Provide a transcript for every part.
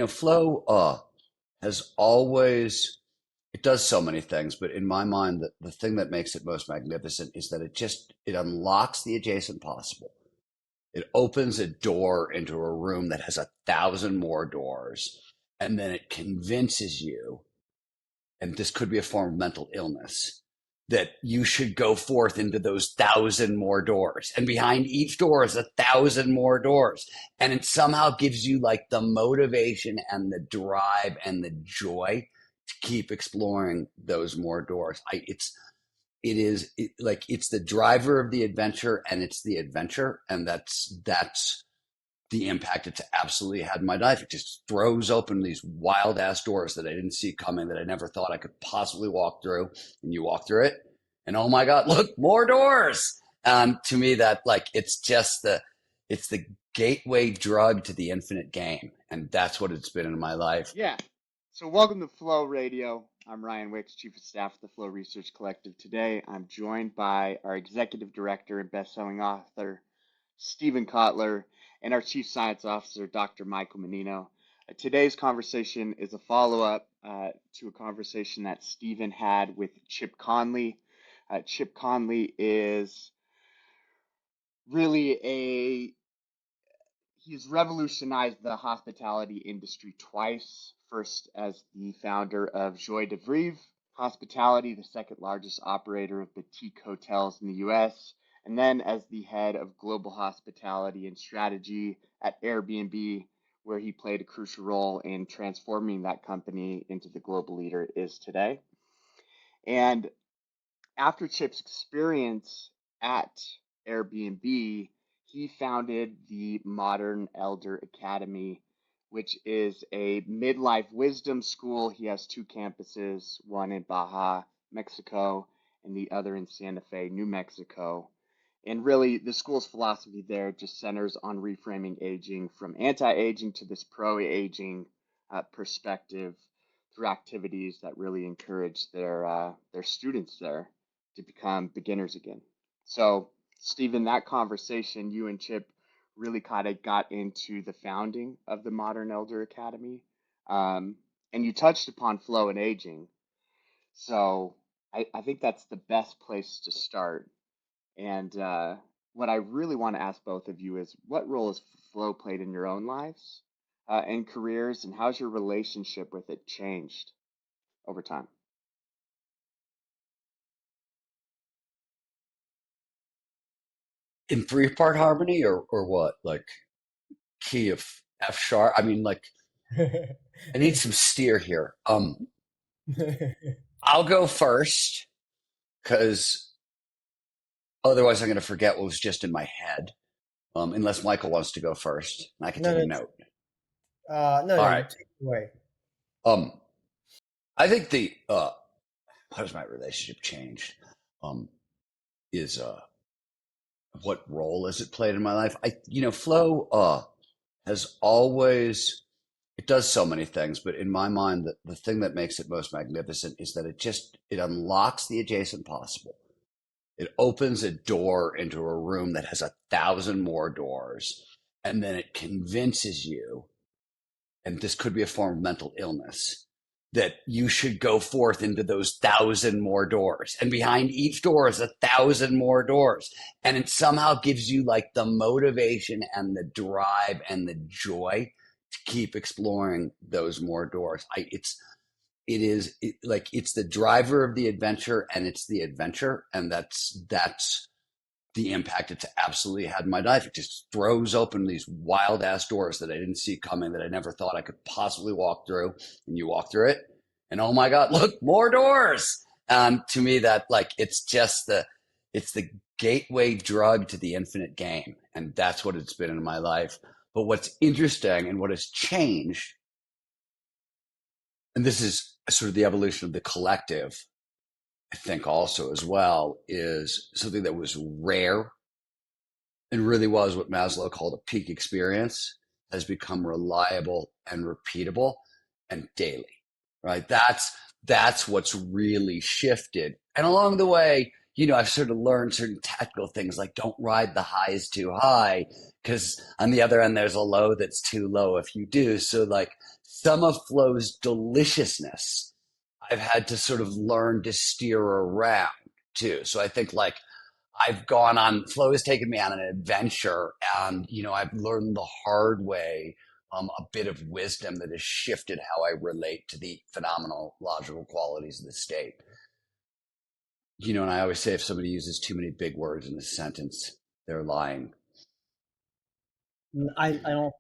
flow has always, it does so many things, but in my mind, the thing that makes it most magnificent is that it unlocks the adjacent possible. It opens a door into a room that has 1,000 more doors, and then it convinces you, and this could be a form of mental illness, that you should go forth into those 1,000 more doors. And behind each door is 1,000 more doors. And it somehow gives you like the motivation and the drive and the joy to keep exploring those more doors. It's the driver of the adventure, and it's the adventure. And that's the impact it's absolutely had in my life. It just throws open these wild ass doors that I didn't see coming, that I never thought I could possibly walk through. And you walk through it, and oh my God, look, more doors. To me, that it's the gateway drug to the infinite game, and that's what it's been in my life. Yeah. So welcome to Flow Radio. I'm Ryan Wickes, Chief of Staff of the Flow Research Collective. Today, I'm joined by our Executive Director and best-selling author, Stephen Kotler, and our Chief Science Officer, Dr. Michael Mannino. Today's conversation is a follow-up to a conversation that Stephen had with Chip Conley. Chip Conley is really he's revolutionized the hospitality industry twice. First as the founder of Joie de Vivre Hospitality, the second largest operator of boutique hotels in the US, and then as the head of global hospitality and strategy at Airbnb, where he played a crucial role in transforming that company into the global leader it is today. And after Chip's experience at Airbnb, he founded the Modern Elder Academy, which is a midlife wisdom school. He has two campuses, one in Baja, Mexico, and the other in Santa Fe, New Mexico. And really, the school's philosophy there just centers on reframing aging from anti-aging to this pro-aging perspective through activities that really encourage their students there to become beginners again. So, Stephen, that conversation, you and Chip really kind of got into the founding of the Modern Elder Academy, and you touched upon flow and aging. So I think that's the best place to start. And what I really want to ask both of you is, what role has flow played in your own lives and careers, and how's your relationship with it changed over time? In three-part harmony, or what? Like key of F sharp? I mean, I need some steer here. I'll go first because otherwise I'm going to forget what was just in my head. Unless Michael wants to go first, and I can No, take a no, note. no, All no, right. take it away. I think how does my relationship changed? Is what role has it played in my life? Flow has always, it does so many things, but in my mind, the thing that makes it most magnificent is that it unlocks the adjacent possible. It opens a door into a room that has 1,000 more doors, and then it convinces you, and this could be a form of mental illness, that you should go forth into those 1,000 more doors. And behind each door is 1,000 more doors. And it somehow gives you like the motivation and the drive and the joy to keep exploring those more doors. It's the driver of the adventure, and it's the adventure. And that's the impact it's absolutely had in my life. It just throws open these wild ass doors that I didn't see coming, that I never thought I could possibly walk through. And you walk through it, and oh my God, look, more doors. To me, that it's the gateway drug to the infinite game. And that's what it's been in my life. But what's interesting and what has changed, and this is sort of the evolution of the collective, I think also as well, is something that was rare and really was what Maslow called a peak experience, has become reliable and repeatable and daily, right? That's what's really shifted. And along the way, I've sort of learned certain tactical things like don't ride the highs too high because on the other end, there's a low that's too low if you do. So, like, some of flow's deliciousness, I've had to sort of learn to steer around too. So, I think like I've gone on, flow has taken me on an adventure, and, I've learned the hard way a bit of wisdom that has shifted how I relate to the phenomenological qualities of the state. And I always say if somebody uses too many big words in a sentence, they're lying. I don't.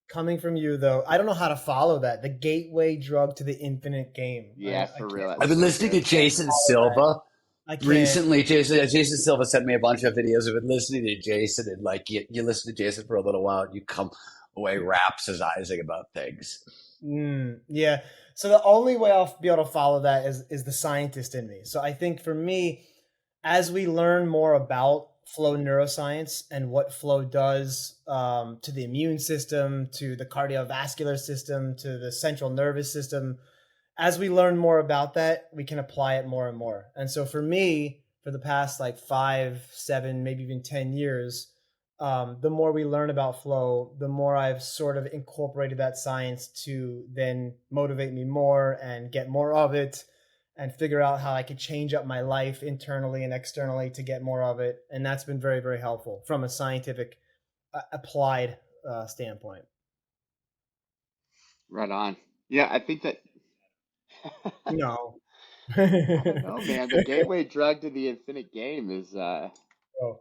Coming from you though, I don't know how to follow that. The gateway drug to the infinite game. Yeah, I for can't. real. That's I've been so listening to good. Jason Follow that. Silva I can't. recently. Jason Silva sent me a bunch of videos. I've been listening to Jason, and like you listen to Jason for a little while, and you come away rhapsodizing about things. Yeah. So the only way I'll be able to follow that is the scientist in me. So I think for me, as we learn more about flow neuroscience and what flow does to the immune system, to the cardiovascular system, to the central nervous system, as we learn more about that, we can apply it more and more. And so for me, for the past like 5, 7, maybe even 10 years, the more we learn about flow, the more I've sort of incorporated that science to then motivate me more and get more of it and figure out how I could change up my life internally and externally to get more of it. And that's been very, very helpful from a scientific applied standpoint. Right on. Yeah, I think that No. I don't know, man. The gateway drug to the infinite game is Oh, uh,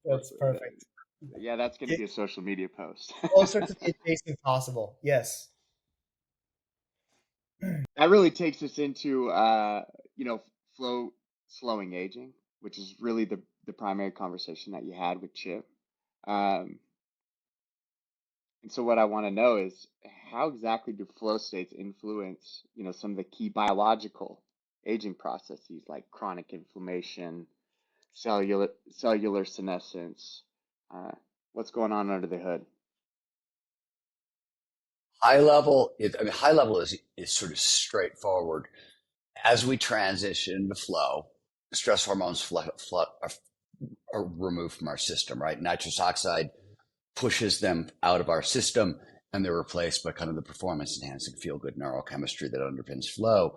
that's perfect. yeah, that's going to Get be a social media post. closer to the adjacent possible. Yes. That really takes us into you know, flow slowing aging, which is really the primary conversation that you had with Chip. Um, and so what I want to know is how exactly do flow states influence, some of the key biological aging processes like chronic inflammation, cellular senescence. Uh, what's going on under the hood? High level is sort of straightforward. As we transition into flow, stress hormones are removed from our system, right? Nitrous oxide pushes them out of our system, and they're replaced by kind of the performance enhancing feel good neurochemistry that underpins flow.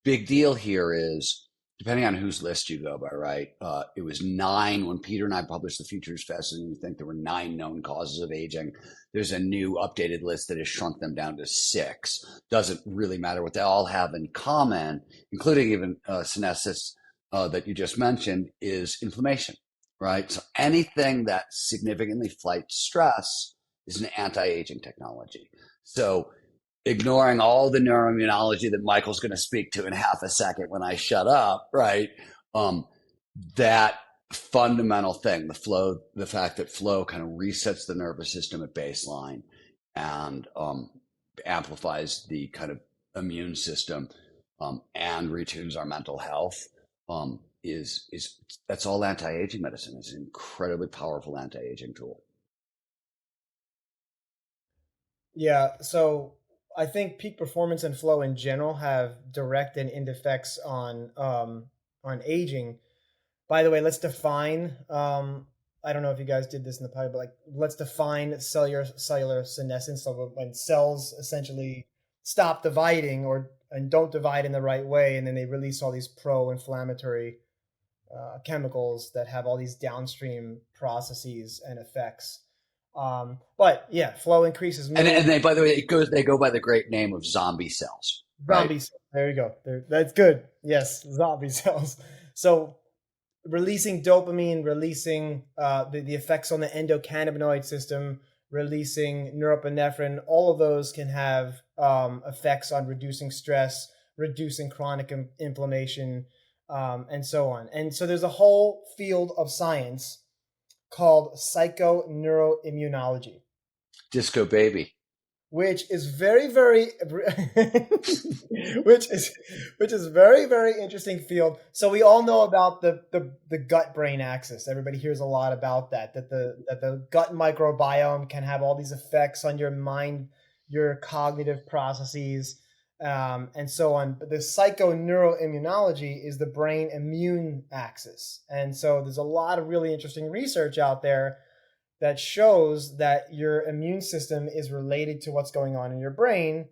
Big deal here is depending on whose list you go by, right? It was 9 when Peter and I published The Future is Fascinating. We think there were 9 known causes of aging. There's a new updated list that has shrunk them down to 6. Doesn't really matter what they all have in common, including even senescence that you just mentioned, is inflammation, right? So anything that significantly fights stress is an anti-aging technology. So ignoring all the neuroimmunology that Michael's going to speak to in half a second when I shut up, right? Um, that fundamental thing, the fact that flow kind of resets the nervous system at baseline and amplifies the kind of immune system and retunes our mental health is that's all anti-aging medicine. It's an incredibly powerful anti-aging tool. Yeah. So I think peak performance and flow in general have direct and indirect effects on aging. By the way, let's define. I don't know if you guys did this in the pilot, but like let's define cellular senescence. So when cells essentially stop dividing or and don't divide in the right way, and then they release all these pro-inflammatory chemicals that have all these downstream processes and effects. But yeah, flow increases And mood. they, by the way, they go by the great name of zombie cells, right? Zombie cells. There you go. That's good. Yes, zombie cells. So releasing dopamine, releasing the effects on the endocannabinoid system, releasing norepinephrine, all of those can have effects on reducing stress, reducing chronic inflammation, and so on. And so there's a whole field of science called psychoneuroimmunology, Disco baby. which is very very which is very very interesting field. So we all know about the gut brain axis. Everybody hears a lot about that the gut microbiome can have all these effects on your mind, your cognitive processes, And so on. But the psychoneuroimmunology is the brain immune axis. And so there's a lot of really interesting research out there that shows that your immune system is related to what's going on in your brain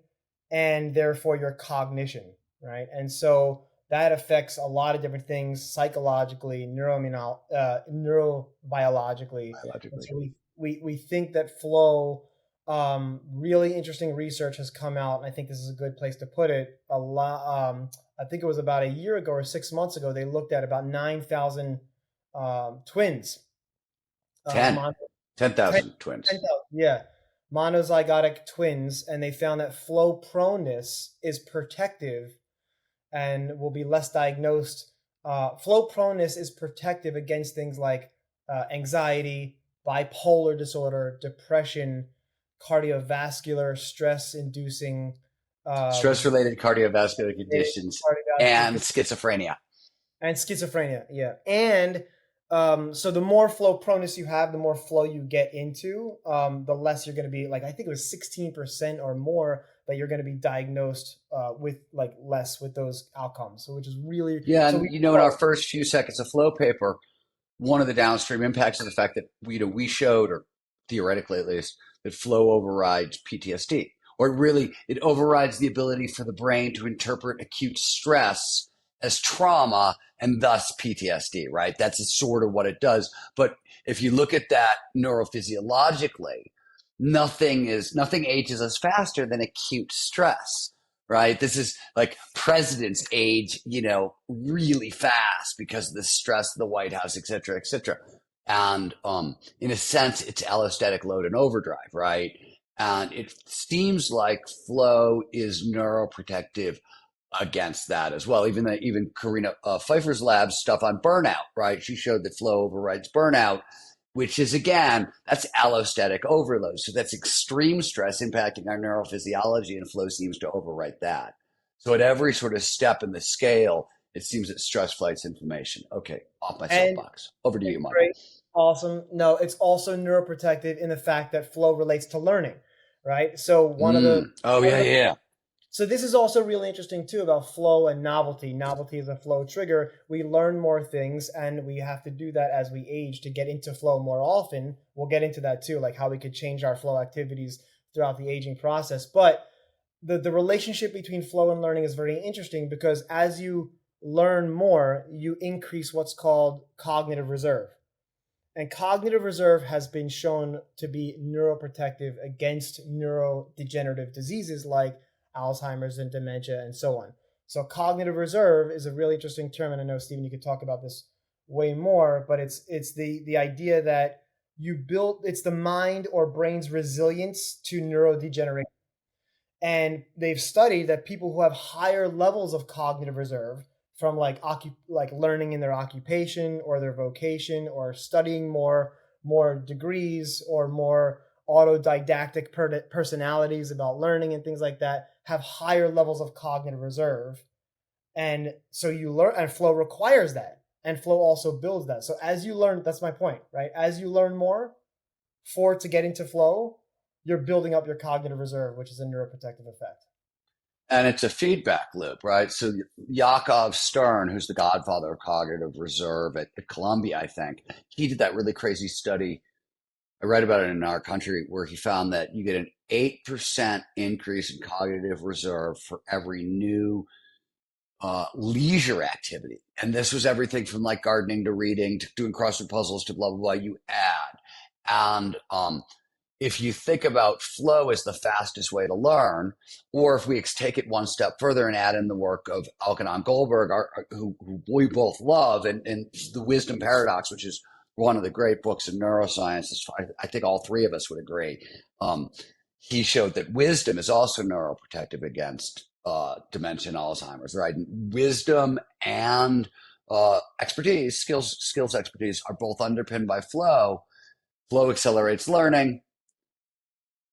and therefore your cognition, right? And so that affects a lot of different things psychologically, neurobiologically. And biologically. so we think that flow, really interesting research has come out, and I think this is a good place to put it. A lot, I think it was about a year ago or 6 months ago, they looked at about 9,000 twins, 10. mono, 10, 10,000 twins. 10,000, yeah, monozygotic twins, and they found that flow proneness is protective and will be less diagnosed. Flow proneness is protective against things like anxiety, bipolar disorder, depression, cardiovascular stress-inducing, Stress related cardiovascular conditions and cardiovascular schizophrenia. and schizophrenia. Yeah, and so the more flow proneness you have, the more flow you get into, the less you're going to be like, I think it was 16% or more that you're going to be diagnosed with like less with those outcomes. So which is really Yeah. so And, we in our first few seconds of flow paper, one of the downstream impacts of the fact that we showed, or theoretically at least, that flow overrides PTSD, or it overrides the ability for the brain to interpret acute stress as trauma and thus PTSD, right? That's sort of what it does. But if you look at that neurophysiologically, nothing ages us faster than acute stress, right? This is like presidents age, really fast because of the stress of the White House, et cetera, et cetera. And in a sense, it's allostatic load and overdrive, right? And it seems like flow is neuroprotective against that as well. Even Karina Pfeiffer's lab's stuff on burnout, right? She showed that flow overrides burnout, which is again, that's allostatic overload. So that's extreme stress impacting our neurophysiology, and flow seems to overwrite that. So at every sort of step in the scale, it seems that stress fights inflammation. Okay, off my and soapbox. Over to you, great, Michael. awesome. No, it's also neuroprotective in the fact that flow relates to learning, right? So Oh one yeah, of the yeah. So this is also really interesting too about flow and novelty. Novelty is a flow trigger. We learn more things, and we have to do that as we age to get into flow more often. We'll get into that too, like how we could change our flow activities throughout the aging process. But the relationship between flow and learning is very interesting because as you learn more, you increase what's called cognitive reserve. And cognitive reserve has been shown to be neuroprotective against neurodegenerative diseases like Alzheimer's and dementia and so on. So cognitive reserve is a really interesting term, and I know Stephen, you could talk about this way more, but it's the idea that it's the mind or brain's resilience to neurodegeneration. And they've studied that people who have higher levels of cognitive reserve from like learning in their occupation or their vocation or studying more degrees or more autodidactic personalities about learning and things like that have higher levels of cognitive reserve. And so you learn, and flow requires that, and flow also builds that. So as you learn, that's my point, right? As you learn more to get into flow, you're building up your cognitive reserve, which is a neuroprotective effect. And it's a feedback loop, right? So Yakov Stern, who's the godfather of cognitive reserve at Columbia, I think, he did that really crazy study. I read about it in Our Country, where he found that you get an 8% increase in cognitive reserve for every new leisure activity. And this was everything from like gardening to reading to doing crossword puzzles to blah, blah, blah, you add. And if you think about flow as the fastest way to learn, or if we take it one step further and add in the work of Alkanon Goldberg, who we both love, and the wisdom paradox, which is one of the great books in neuroscience, I think all three of us would agree. He showed that wisdom is also neuroprotective against dementia and Alzheimer's, right? And wisdom and expertise, skills expertise are both underpinned by flow. Flow accelerates learning,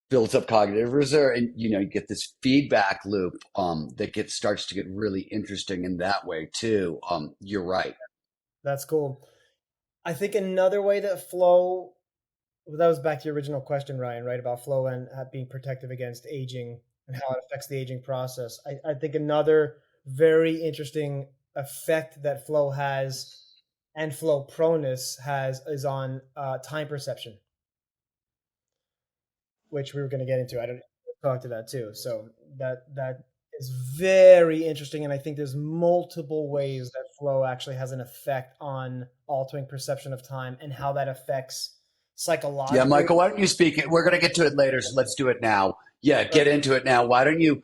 builds up cognitive reserve, and you get this feedback loop that starts to get really interesting in that way too. You're right. That's cool. I think another way that flow, that was back to your original question, Ryan, right? About flow and being protective against aging and how it affects the aging process. I think another very interesting effect that flow has and flow proneness has is on time perception, which we were going to get into. I don't talk to that too. So that is very interesting, and I think there's multiple ways that flow actually has an effect on altering perception of time and how that affects Yeah, psychologically. Michael, why don't you speak it? We're going to get to it later, so let's do it now. Yeah, get into it now. Why don't you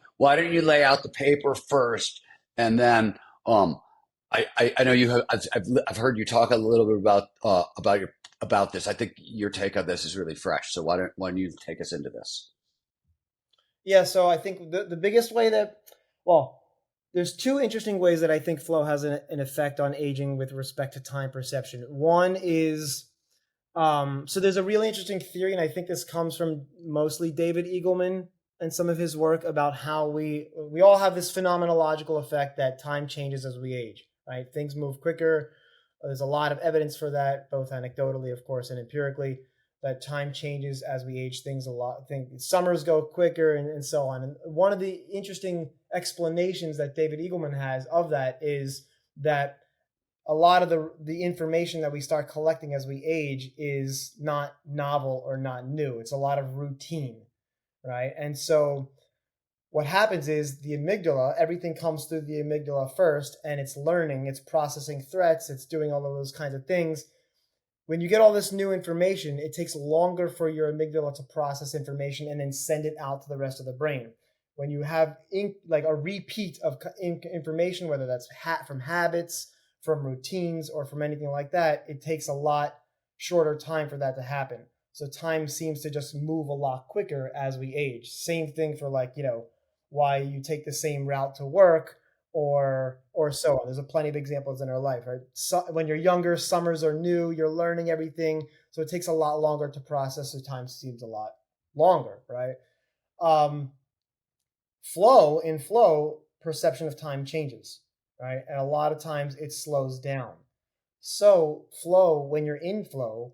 lay out the paper first, and then I know you have I've heard you talk a little bit about this. I think your take on this is really fresh. So why don't you take us into this? Yeah, so I think the biggest way that, well, there's two interesting ways that I think flow has an effect on aging with respect to time perception. One is, so there's a really interesting theory, and I think this comes from mostly David Eagleman and some of his work about how we all have this phenomenological effect that time changes as we age, right? Things move quicker. There's a lot of evidence for that, both anecdotally, of course, and empirically, that time changes as we age. Things a lot. Summers go quicker, and so on. And one of the interesting explanations that David Eagleman has of that is that a lot of the information that we start collecting as we age is not novel or not new. It's a lot of routine, right? And so what happens is the amygdala, everything comes through the amygdala first, and it's learning, it's processing threats, it's doing all of those kinds of things. When you get all this new information, it takes longer for your amygdala to process information and then send it out to the rest of the brain. When you have like a repeat of information, whether that's from habits, from routines, or from anything like that, it takes a lot shorter time for that to happen. So time seems to just move a lot quicker as we age. Same thing for, like, why you take the same route to work, or so on. There's a plenty of examples in our life, right? So when you're younger, summers are new, you're learning everything, so it takes a lot longer to process, so time seems a lot longer, right? Um, flow, perception of time changes, right? And a lot of times it slows down. So flow, when you're in flow,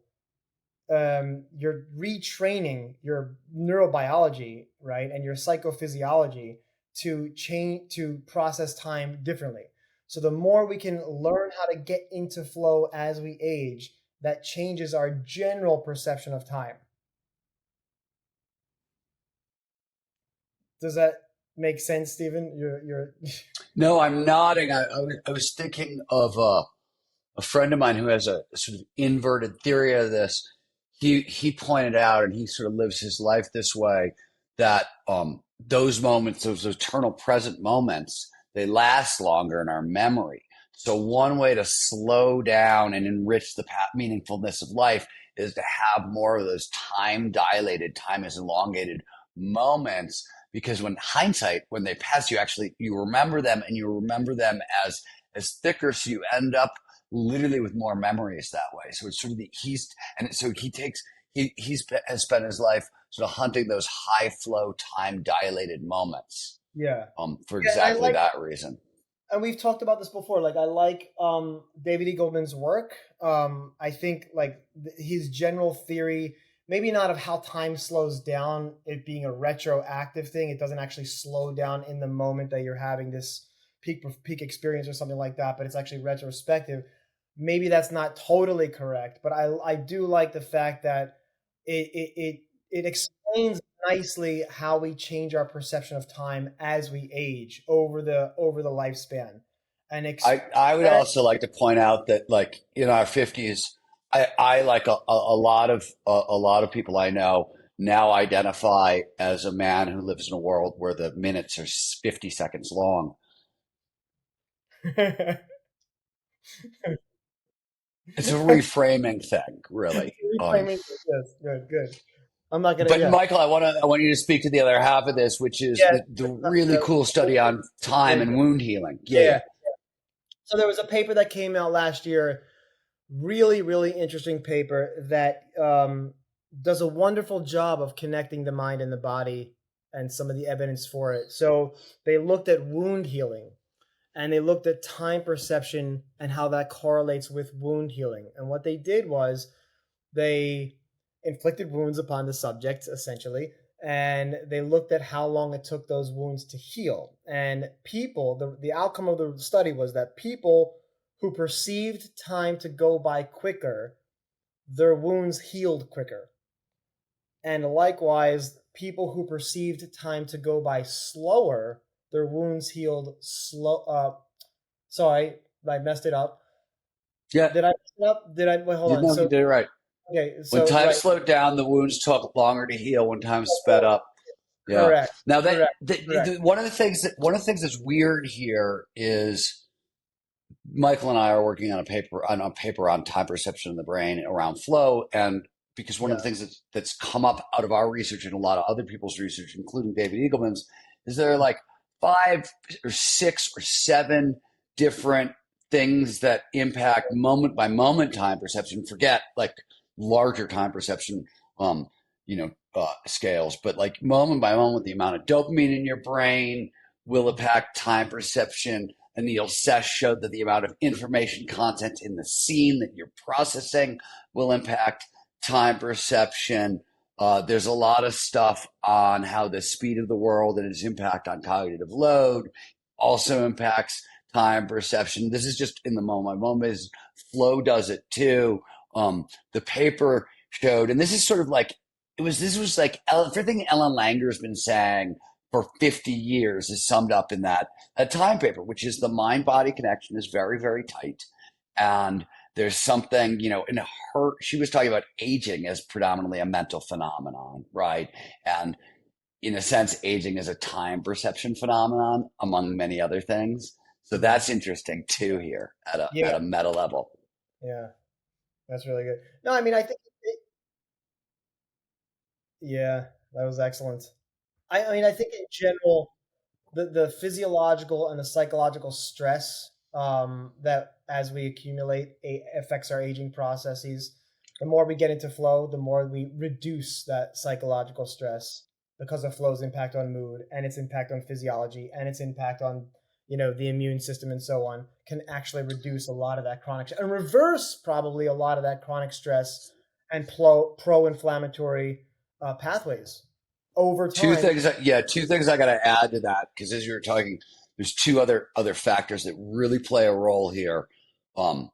you're retraining your neurobiology, right, and your psychophysiology to process time differently. So the more we can learn how to get into flow as we age, that changes our general perception of time. Does that make sense, Stephen? You're No, I'm nodding. I was thinking of a friend of mine who has a sort of inverted theory of this. He pointed out, and he sort of lives his life this way, that those moments, those eternal present moments, they last longer in our memory. So one way to slow down and enrich the meaningfulness of life is to have more of those time dilated, time is elongated moments, because when hindsight, when they pass, you remember them, and you remember them as thicker, so you end up literally with more memories that way. So it's sort of has spent his life sort of hunting those high flow, time dilated moments, yeah. for Yeah, and I exactly like, that reason. and we've talked about this before. Like, I like David Eagleman's work. I think, like, his general theory, maybe not of how time slows down, it being a retroactive thing. It doesn't actually slow down in the moment that you're having this peak experience or something like that, but it's actually retrospective. Maybe that's not totally correct, but I do like the fact that it explains nicely how we change our perception of time as we age over the lifespan, and I would also like to point out that, like, in our 50s, I like a lot of people I know now identify as a man who lives in a world where the minutes are 50 seconds long. It's a reframing thing, really. reframing. Yes, good, good. I'm not gonna. But Yeah, Michael, I want you to speak to the other half of this, which is yeah. the really cool study on time and wound healing. Yeah, Yeah. yeah. So there was a paper that came out last year, really, really interesting paper that does a wonderful job of connecting the mind and the body and some of the evidence for it. So they looked at wound healing, and they looked at time perception and how that correlates with wound healing. And what they did was they inflicted wounds upon the subject, essentially, and they looked at how long it took those wounds to heal. And people, the outcome of the study was that people who perceived time to go by quicker, their wounds healed quicker. And likewise, people who perceived time to go by slower, their wounds healed slow. Sorry, I messed it up. Yeah. Did I mess it up? Did I? Wait, hold on. You So did it right. okay, When so time right, slowed down, the wounds took longer to heal. When time sped up, yeah. correct, Now correct, correct. one of the things that's weird here is Michael and I are working on a paper on time perception in the brain around flow, and because one of the Yeah, things that's come up out of our research and a lot of other people's research, including David Eagleman's, is there are like 5 or 6 or 7 different things that impact moment by moment time perception. Forget like larger time perception, um, scales, but like moment by moment, the amount of dopamine in your brain will impact time perception. Anil Sesh showed that the amount of information content in the scene that you're processing will impact time perception. There's a lot of stuff on how the speed of the world and its impact on cognitive load also impacts time perception. This is just in the moment by moment. Flow does it too. The paper showed, and this is sort of like this was like everything Ellen Langer has been saying for 50 years is summed up in that time paper, which is the mind body connection is very, very tight. And there's something, in her, she was talking about aging as predominantly a mental phenomenon, right? And in a sense, aging is a time perception phenomenon among many other things. So that's interesting too here at yeah, a meta level. yeah. That's really good. No, I mean, I think, yeah, that was excellent. I mean, I think in general, the physiological and the psychological stress that as we accumulate affects our aging processes. The more we get into flow, the more we reduce that psychological stress because of flow's impact on mood and its impact on physiology and its impact on the immune system and so on can actually reduce a lot of that chronic and reverse probably a lot of that chronic stress and pro-inflammatory pathways over Two time. things, two things I got to add to that because as you were talking, there's two other factors that really play a role here, um,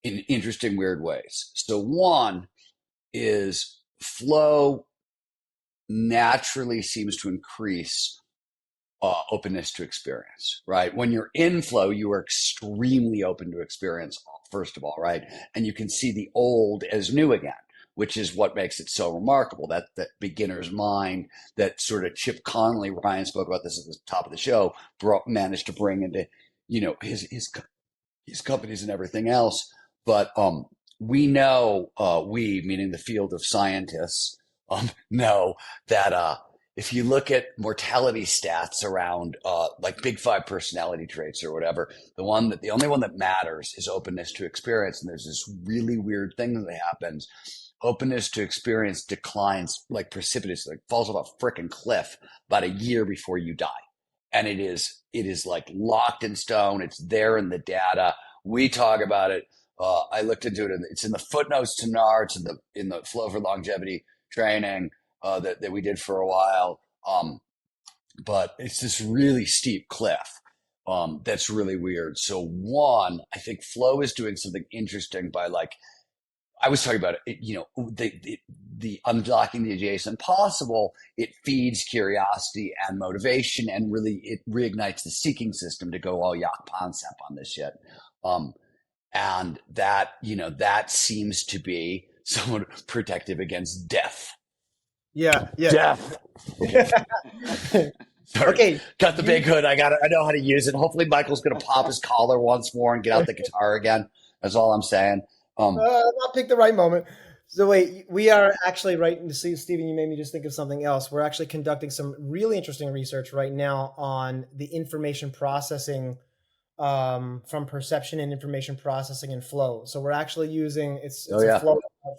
in interesting, weird ways. So one is flow naturally seems to increase openness to experience, right? When you're in flow, you are extremely open to experience, first of all, right? And you can see the old as new again, which is what makes it so remarkable. That beginner's mind that sort of Chip Conley, Ryan spoke about this at the top of the show, managed to bring into, his companies and everything else. But we know, we meaning the field of scientists, know that if you look at mortality stats around like big five personality traits or whatever, the only one that matters is openness to experience. And there's this really weird thing that happens. Openness to experience declines like precipitously, like falls off a freaking cliff about a year before you die. And it is like locked in stone. It's there in the data. We talk about it. I looked into it, and it's in the footnotes to NAR. It's in the Flow for Longevity training that we did for a while. But it's this really steep cliff that's really weird. So one, I think Flow is doing something interesting by like I was talking about it, the unlocking the adjacent possible. It feeds curiosity and motivation, and really it reignites the seeking system to go all yak pansep on this shit. Um, and that seems to be somewhat protective against death. Yeah, yeah. Death. Sorry, Okay, got the big hood. I know how to use it. Hopefully, Michael's going to pop his collar once more and get out the guitar again. That's all I'm saying. I'll pick the right moment. So wait, we are actually right. See, Stephen, you made me just think of something else. We're actually conducting some really interesting research right now on the information processing from perception and information processing and flow. So we're actually using it's a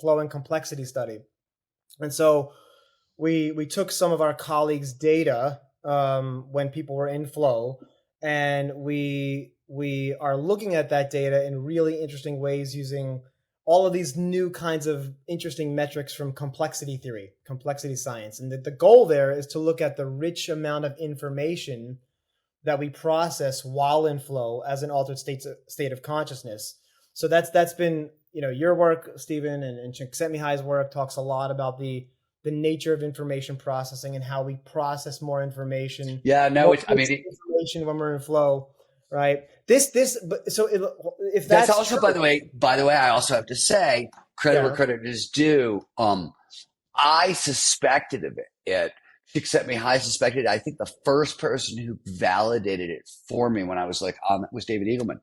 flow and complexity study, and so we took some of our colleagues' data when people were in flow, and we are looking at that data in really interesting ways using all of these new kinds of interesting metrics from complexity theory, complexity science. And the goal there is to look at the rich amount of information that we process while in flow as an altered state of consciousness. So that's been, your work, Stephen, and Csikszentmihalyi's work talks a lot about the nature of information processing and how we process more information, Yeah, no, more it's, I mean, information when we're in flow, right? If that's that's also, true, by the way, I also have to say, credit where yeah, credit is due. I suspected of it. Except me, I suspected. I think the first person who validated it for me when I was like on was David Eagleman,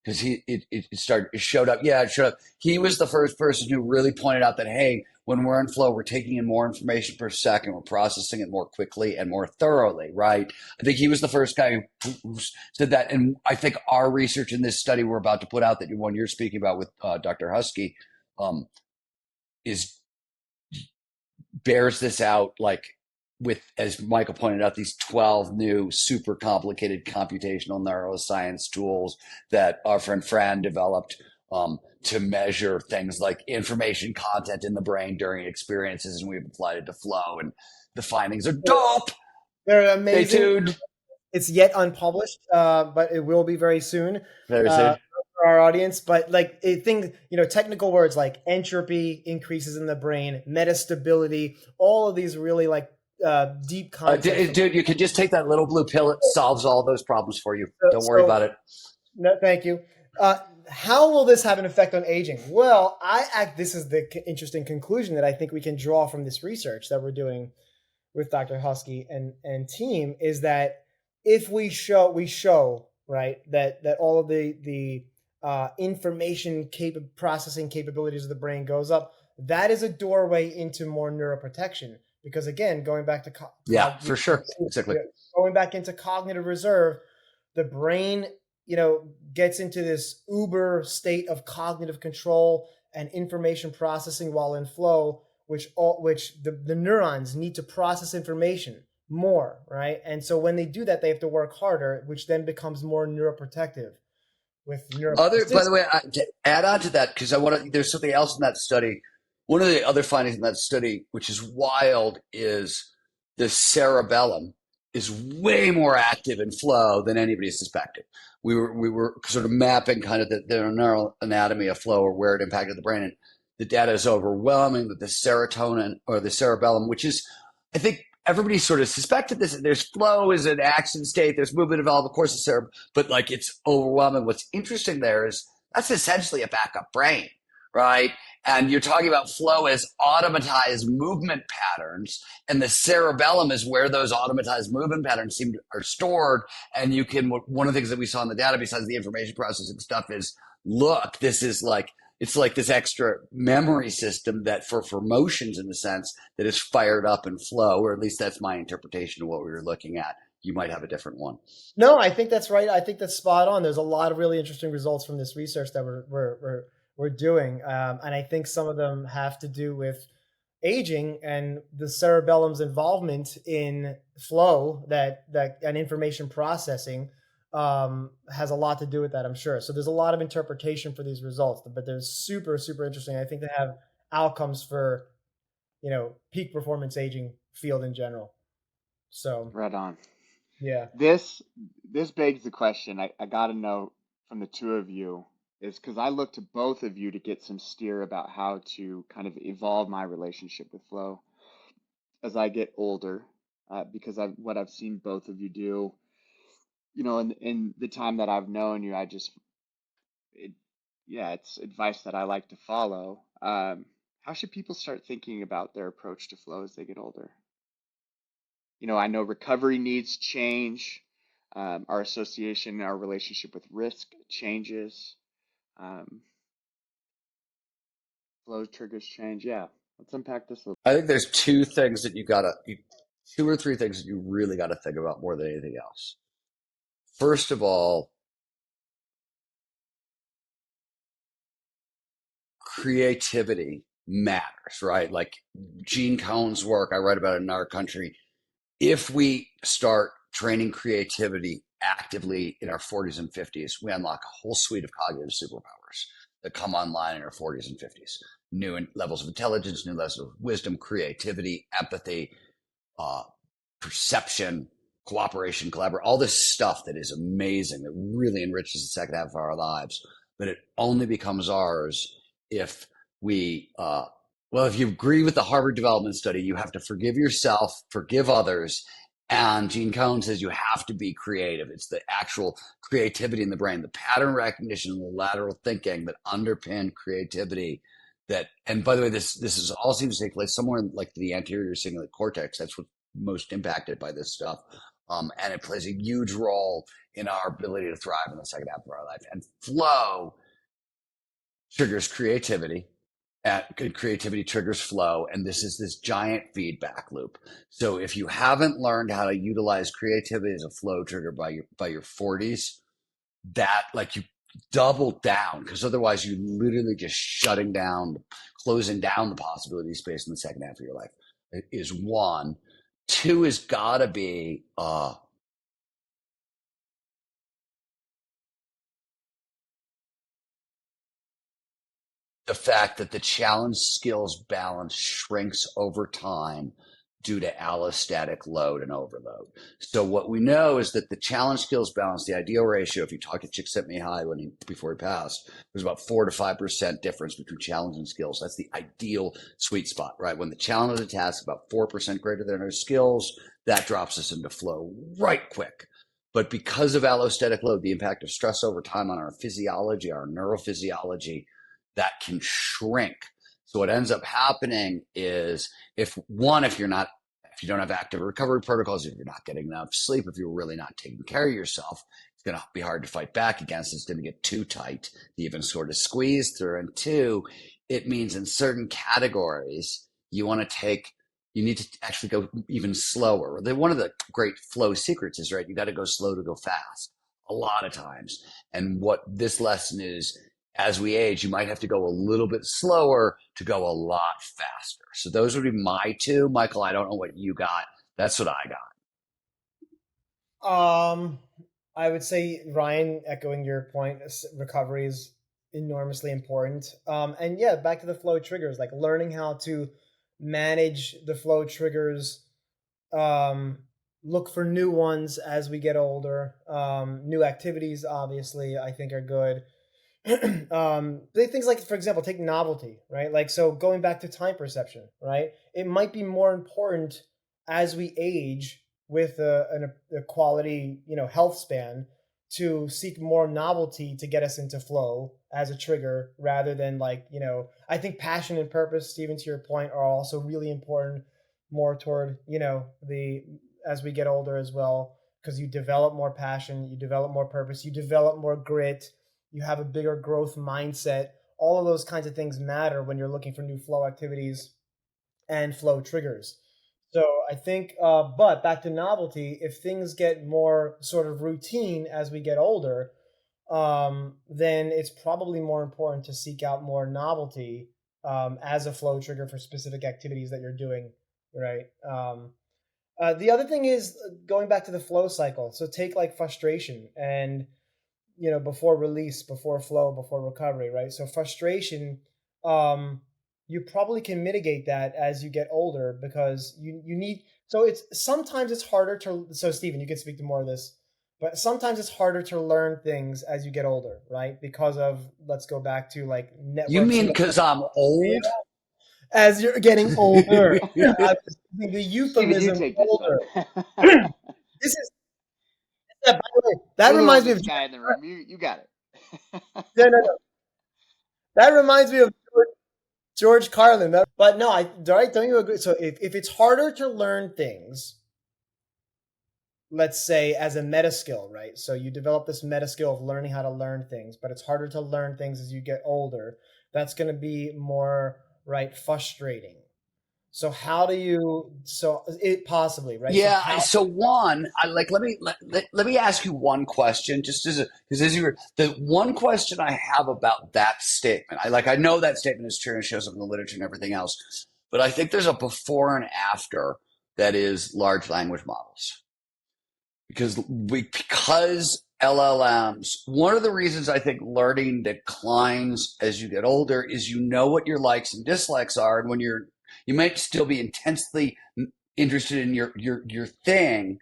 because it showed up. Yeah, it showed up. He was the first person who really pointed out that, hey, when we're in flow, we're taking in more information per second, we're processing it more quickly and more thoroughly, right? I think he was the first guy who said that, and I think our research in this study we're about to put out, that one you're speaking about with Dr. Husky, um, is bears this out, like, with, as Michael pointed out, these 12 new super complicated computational neuroscience tools that our friend Fran developed to measure things like information content in the brain during experiences, and we've applied it to flow, and the findings are dope. they're Stay amazing. tuned. It's yet unpublished, but it will be very soon Very soon. for our audience. But like technical words like entropy increases in the brain, metastability, all of these really like deep concepts. Dude, you can just take that little blue pill. It solves all those problems for you. Don't worry So about it. no, thank you. How will this have an effect on aging? Well, this is the interesting conclusion that I think we can draw from this research that we're doing with Dr. Husky and team, is that if we show right that all of the information processing capabilities of the brain goes up, that is a doorway into more neuroprotection. Because again, going back to Yeah, for sure. Exactly. going back into cognitive reserve, the brain gets into this uber state of cognitive control and information processing while in flow, which the neurons need to process information more, right? And so when they do that, they have to work harder, which then becomes more neuroprotective with By the neuroplasticity. way, to add on to that, because I want to, there's something else in that study. One of the other findings in that study, which is wild, is the cerebellum is way more active in flow than anybody suspected. We were sort of mapping kind of the neural anatomy of flow, or where it impacted the brain, and the data is overwhelming that the serotonin, or the cerebellum, which is, I think everybody sort of suspected this. There's flow is an action state. There's movement involved, of course, the cerebellum, but like, it's overwhelming. What's interesting there is that's essentially a backup brain, right? And you're talking about flow as automatized movement patterns, and the cerebellum is where those automatized movement patterns are stored. And you can, one of the things that we saw in the data, besides the information processing stuff, is, look, this is like, it's like this extra memory system that for motions, in a sense, that is fired up in flow, or at least that's my interpretation of what we were looking at. You might have a different one. No, I think that's right. I think that's spot on. There's a lot of really interesting results from this research that we're doing, and I think some of them have to do with aging and the cerebellum's involvement in flow, that and information processing has a lot to do with that, I'm sure. So there's a lot of interpretation for these results, but they're super, super interesting. I think they have outcomes for, peak performance aging field in general. So Right on. yeah. This begs the question I got to know from the two of you, is because I look to both of you to get some steer about how to kind of evolve my relationship with flow as I get older, because what I've seen both of you do, in the time that I've known you, it, yeah, it's advice that I like to follow. How should people start thinking about their approach to flow as they get older? I know recovery needs change. Our association, our relationship with risk changes. Um, Flow triggers change. Yeah, let's unpack this a little. I think there's two or three things that you really got to think about more than anything else. First of all, creativity matters, right? Like Gene Cohen's work, I write about it in Our Country. If we start training creativity actively in our 40s and 50s, we unlock a whole suite of cognitive superpowers. that come online in our 40s and 50s. New levels of intelligence, new levels of wisdom, creativity, empathy, uh, perception, cooperation, collaboration, all this stuff that is amazing, that really enriches the second half of our lives. But it only becomes ours if we, well, if you agree with the Harvard Development Study, you have to forgive yourself, forgive others. And Gene Cohen says you have to be creative. It's the actual creativity in the brain, the pattern recognition, the lateral thinking that underpin creativity. That, and by the way, this is all seems to take place somewhere in like the anterior cingulate cortex. That's what most impacted by this stuff. And it plays a huge role in our ability to thrive in the second half of our life. And flow triggers creativity. Good creativity triggers flow. And this is this giant feedback loop. So if you haven't learned how to utilize creativity as a flow trigger by your 40s, that like you double down, because otherwise you literally just shutting down, closing down the possibility space in the second half of your life is one. Two is gotta be the fact that the challenge skills balance shrinks over time due to allostatic load and overload. So what we know is that the challenge skills balance, the ideal ratio, if you talk to Csikszentmihalyi before he passed, was about 4 to 5% difference between challenge and skills. That's the ideal sweet spot, right? When the challenge of the task is about 4% greater than our skills, that drops us into flow right quick. But because of allostatic load, the impact of stress over time on our physiology, our neurophysiology, that can shrink. So what ends up happening is if you don't have active recovery protocols, if you're not getting enough sleep, if you're really not taking care of yourself, it's going to be hard to fight back against. It's going to get too tight to even sort of squeeze through. And two, it means in certain categories, you need to actually go even slower. One of the great flow secrets is, right, you got to go slow to go fast a lot of times. And what this lesson is, as we age, you might have to go a little bit slower to go a lot faster. So those would be my two. Michael, I don't know what you got. That's what I got. I would say, Ryan, echoing your point, recovery is enormously important. And yeah, back to the flow triggers, like learning how to manage the flow triggers, look for new ones as we get older. New activities, obviously, I think are good. Things like, for example, take novelty, right? Like, so going back to time perception, right? It might be more important as we age with a quality, health span, to seek more novelty to get us into flow as a trigger rather than I think passion and purpose, Stephen, to your point, are also really important more toward, the as we get older as well, because you develop more passion, you develop more purpose, you develop more grit, you have a bigger growth mindset. All of those kinds of things matter when you're looking for new flow activities and flow triggers. So I think, but back to novelty, if things get more sort of routine as we get older, then it's probably more important to seek out more novelty as a flow trigger for specific activities that you're doing, right? The other thing is going back to the flow cycle. So take like frustration and before release, before flow, before recovery, right? So frustration, you probably can mitigate that as you get older because you need, so sometimes it's harder to, so Stephen, you can speak to more of this, but sometimes it's harder to learn things as you get older, right? Because of, let's go back to like got. You networks. mean because I'm old? As you're getting older. I was using the Steven, you euphemism take this older. one. This is, yeah, by the way, that You're the reminds me of, oldest guy in the room. You got it. no. That reminds me of George Carlin. But no, don't you agree? So if it's harder to learn things, let's say as a meta skill, right? So you develop this meta skill of learning how to learn things, but it's harder to learn things as you get older. That's going to be more, right, frustrating. So how do you, so it possibly, right? So Yeah. how, So one, let me ask you one question, just because as you were the one question I have about that statement. I know that statement is true and shows up in the literature and everything else, but I think there's a before and after that is large language models because LLMs. One of the reasons I think learning declines as you get older is you know what your likes and dislikes are, and when you might still be intensely interested in your thing,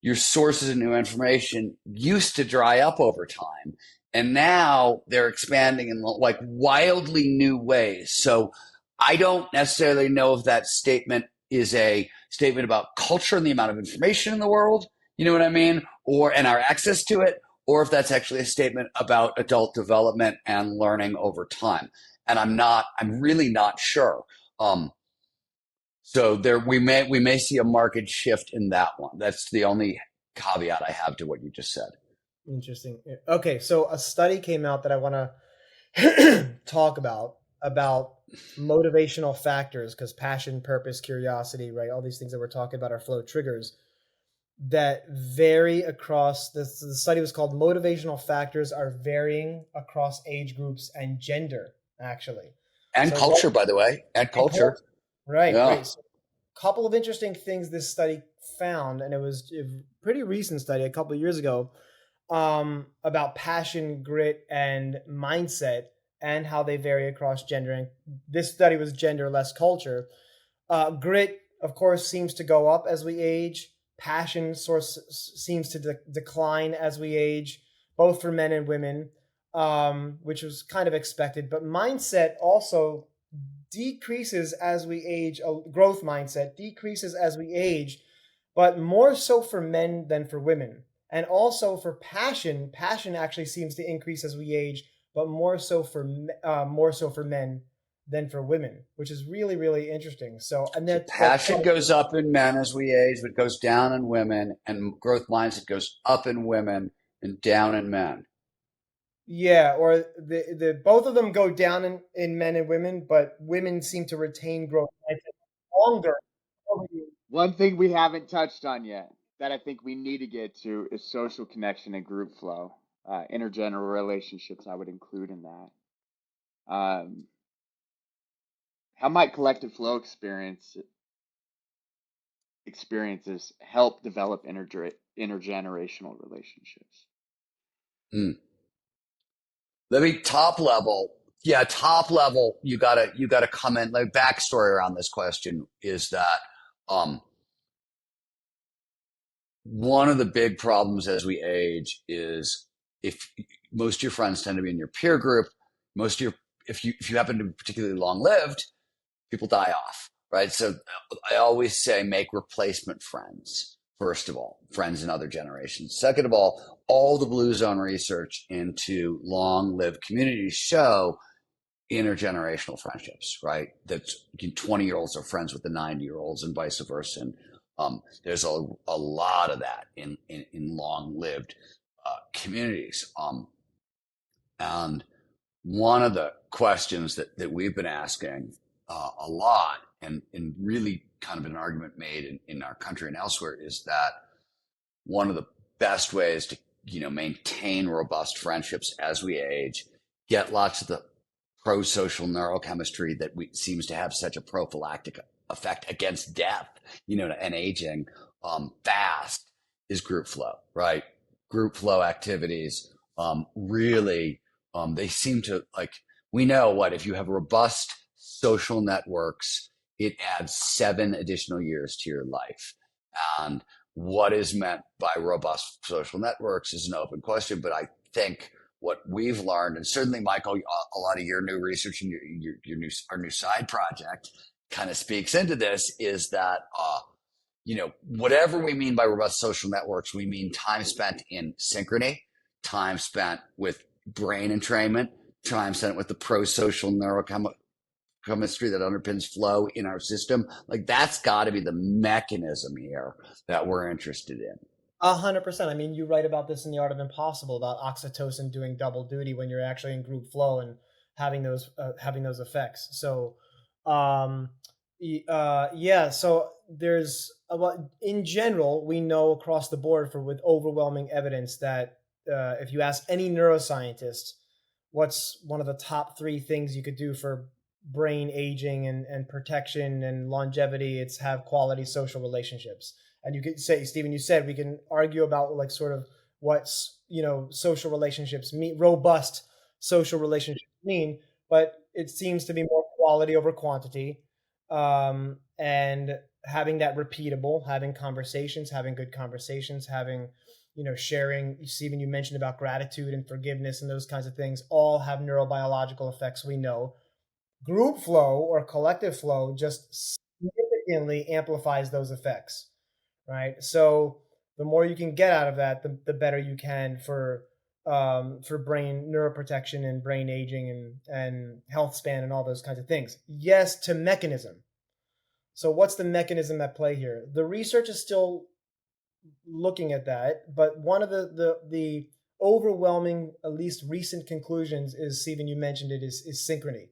your sources of new information used to dry up over time. And now they're expanding in like wildly new ways. So I don't necessarily know if that statement is a statement about culture and the amount of information in the world, you know what I mean? And our access to it, or if that's actually a statement about adult development and learning over time. And I'm really not sure. So there we may see a market shift in that one. That's the only caveat I have to what you just said. Interesting. Okay, so a study came out that I want to talk about motivational factors, because passion, purpose, curiosity, right? All these things that we're talking about are flow triggers that vary across the study was called Motivational Factors Are Varying Across Age Groups and Gender, actually. And So culture, by the way, and culture. Right, Yeah. right. So a couple of interesting things this study found, and it was a pretty recent study, a couple of years ago, about passion, grit, and mindset, and how they vary across gender. And this study was gender less culture. Grit, of course, seems to go up as we age. Passion seems to decline as we age, both for men and women, which was kind of expected. But mindset also decreases as we age. Growth mindset decreases as we age, but more so for men than for women. And also for passion actually seems to increase as we age, but more so for men than for women, which is really, really interesting. So, and So that passion goes up in men as we age, but goes down in women, and growth mindset goes up in women and down in men. yeah, or the both of them go down in men and women, but women seem to retain growth mindset longer. One thing we haven't touched on yet that I think we need to get to is social connection and group flow. Intergeneral relationships, I would include in that. How might collective flow experiences help develop intergenerational relationships? Mm. Let me top level. Yeah, top level. You gotta come in. Like backstory around this question is that um, one of the big problems as we age is if most of your friends tend to be in your peer group, most of your if you happen to be particularly long lived, people die off, right? So I always say make replacement friends. First of all, friends in other generations. Second of all the Blue Zone research into long lived communities show intergenerational friendships, right? That 20-year-olds are friends with the 90-year-olds and vice versa. And there's a lot of that in long lived communities. And one of the questions that we've been asking a lot and really kind of an argument made in our country and elsewhere is that one of the best ways to maintain robust friendships as we age, get lots of the pro-social neurochemistry that seems to have such a prophylactic effect against death, and aging fast is group flow, right? Group flow activities really they seem to we know what if you have robust social networks, it adds 7 additional years to your life. And what is meant by robust social networks is an open question, but I think what we've learned, and certainly Michael, a lot of your new research and our new side project kind of speaks into this, is that whatever we mean by robust social networks, we mean time spent in synchrony, time spent with brain entrainment, time spent with the pro-social neurochemistry that underpins flow in our system. Like that's got to be the mechanism here that we're interested in. 100%. I mean, you write about this in The Art of Impossible, about oxytocin doing double duty when you're actually in group flow and having those effects. So, yeah. So there's in general, we know across the board with overwhelming evidence that if you ask any neuroscientist, what's one of the top 3 things you could do for brain aging and protection and longevity, it's have quality social relationships. And you could say, Stephen, you said we can argue about like sort of what social relationships mean, robust social relationships mean, but it seems to be more quality over quantity, and having that repeatable, having conversations, having good conversations, having sharing. Stephen, you mentioned about gratitude and forgiveness and those kinds of things all have neurobiological effects, we know. Group flow or collective flow just significantly amplifies those effects, right? So the more you can get out of that, the better you can for brain neuroprotection and brain aging and health span and all those kinds of things. Yes, to mechanism. So what's the mechanism at play here? The research is still looking at that, but one of the overwhelming, at least recent conclusions is, Stephen, you mentioned it, is synchrony,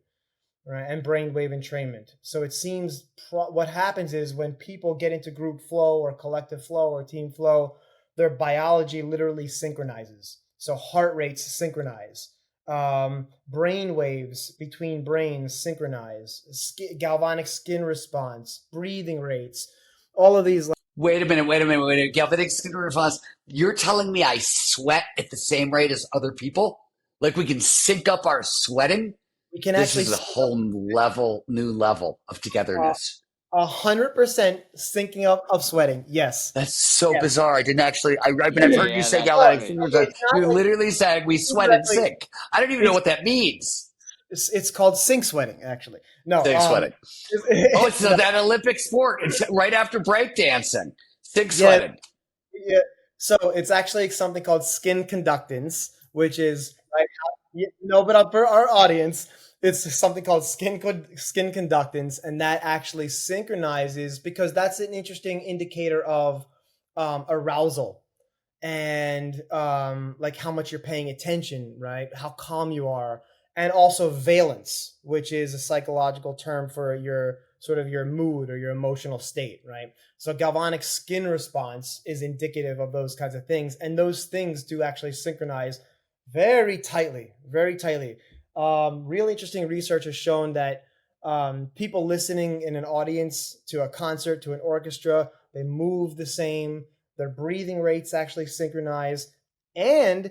right? And brainwave entrainment. So it seems what happens is when people get into group flow or collective flow or team flow, their biology literally synchronizes. So heart rates synchronize, brain waves between brains synchronize, galvanic skin response, breathing rates, all of these. Wait a minute, wait a minute, wait a minute. Galvanic skin response. You're telling me I sweat at the same rate as other people? Like we can sync up our sweating? We can This actually is a whole new level of uh, togetherness. 100% syncing up of sweating. Yes. That's so Yes. bizarre. I didn't actually. I mean, I've heard you Yeah, say that's galvanic great. skin response. It's not You're like literally saying we sweat in directly. sync. I don't even know It's what that means. it's called sync sweating, actually. No, Sync sweating. Oh, it's no, that Olympic sport. It's right after breakdancing. Sync yeah, sweating. yeah. So it's actually something called skin conductance, which is like no, but for our audience, it's something called skin conductance, and that actually synchronizes because that's an interesting indicator of arousal and like how much you're paying attention, right? How calm you are, and also valence, which is a psychological term for your sort of your mood or your emotional state, right? So galvanic skin response is indicative of those kinds of things, and those things do actually synchronize very tightly, very tightly. Real interesting research has shown that people listening in an audience to a concert, to an orchestra, they move the same, their breathing rates actually synchronize, and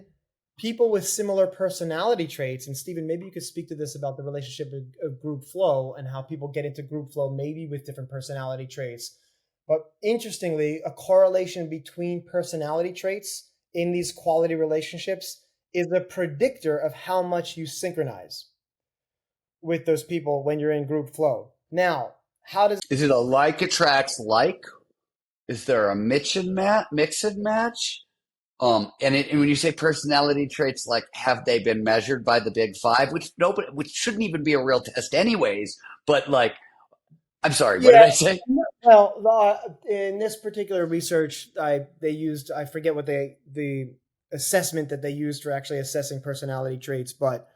people with similar personality traits. And Stephen, maybe you could speak to this about the relationship of group flow and how people get into group flow, maybe with different personality traits. But interestingly, a correlation between personality traits in these quality relationships is a predictor of how much you synchronize with those people when you're in group flow. Now, how does Is it a like attracts like? Is there a mix and match? And when you say personality traits, like have they been measured by the Big Five, which shouldn't even be a real test, anyways. But like, I'm sorry, what did yeah, I say? well, in this particular research, they used, I forget what the assessment that they used for actually assessing personality traits, but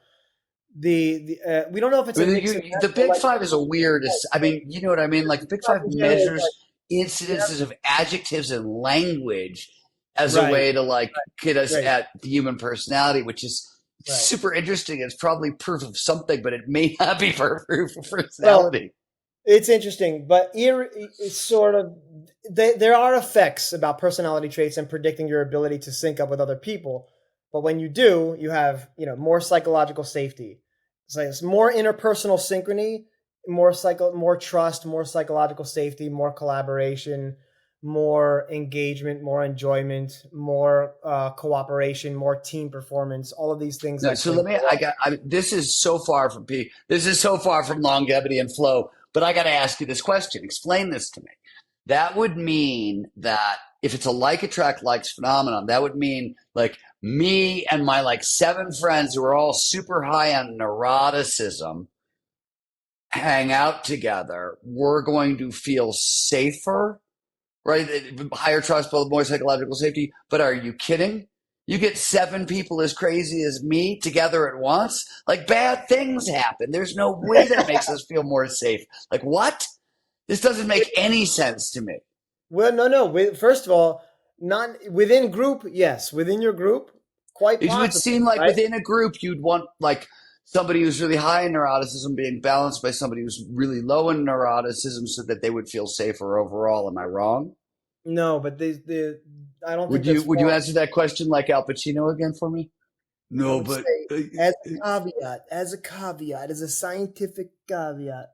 we don't know if it's I a mean, mix and match, the but Big like Five is a weird. I mean, you know what I mean. Like the Big Five in general is like, measures incidences of adjectives and language as a right, way to like get us right, at the human personality, which is right. super interesting. It's probably proof of something, but it may not be proof of Well, personality. it's interesting, but it's sort of there are effects about personality traits and predicting your ability to sync up with other people. But when you do, you have more psychological safety. It's more interpersonal synchrony, more trust, more psychological safety, more collaboration, more engagement, more enjoyment, more cooperation, more team performance. All of these things No, so actually let me. go up. This is so far from This is so far from longevity and flow. But I got to ask you this question. Explain this to me. That would mean that if it's a like attract likes phenomenon, that would mean like me and my like seven friends who are all super high on neuroticism hang out together. We're going to feel safer, right? Higher trust, but more psychological safety. But are you kidding? You get seven people as crazy as me together at once, like bad things happen. There's no way that makes us feel more safe. Like what? This doesn't make any sense to me. Well, no. First of all, not within group. Yes, within your group, quite It would possibly, seem like right? within a group, you'd want like somebody who's really high in neuroticism being balanced by somebody who's really low in neuroticism so that they would feel safer overall. Am I wrong? No, but I don't think Would that's you wrong. answer that question like Al Pacino again for me? I No, would but say as a caveat, as a scientific caveat.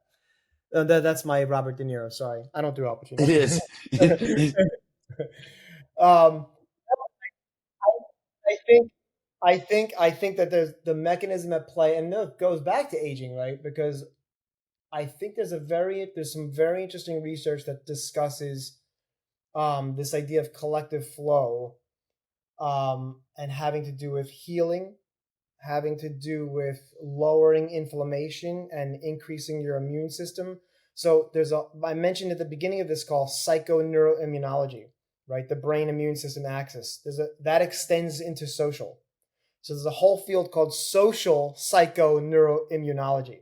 That's my Robert De Niro. Sorry, I don't do Al it Pacino. is. um, I think, I think that there's the mechanism at play, and it goes back to aging, right? Because I think there's some very interesting research that discusses this idea of collective flow, and having to do with healing, having to do with lowering inflammation and increasing your immune system. So I mentioned at the beginning of this call, psychoneuroimmunology, right? The brain immune system axis. That extends into social. So there's a whole field called social psychoneuroimmunology.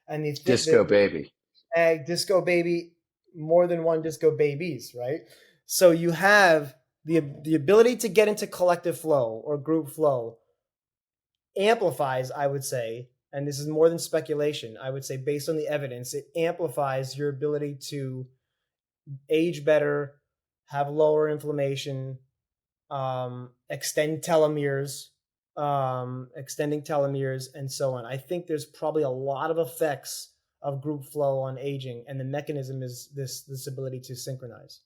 And Disco baby. disco baby, more than one disco babies, right? So you have the ability to get into collective flow or group flow amplifies, I would say, and this is more than speculation, I would say based on the evidence, it amplifies your ability to age better, have lower inflammation, extend telomeres, extending telomeres, and so on. I think there's probably a lot of effects of group flow on aging, and the mechanism is this ability to synchronize.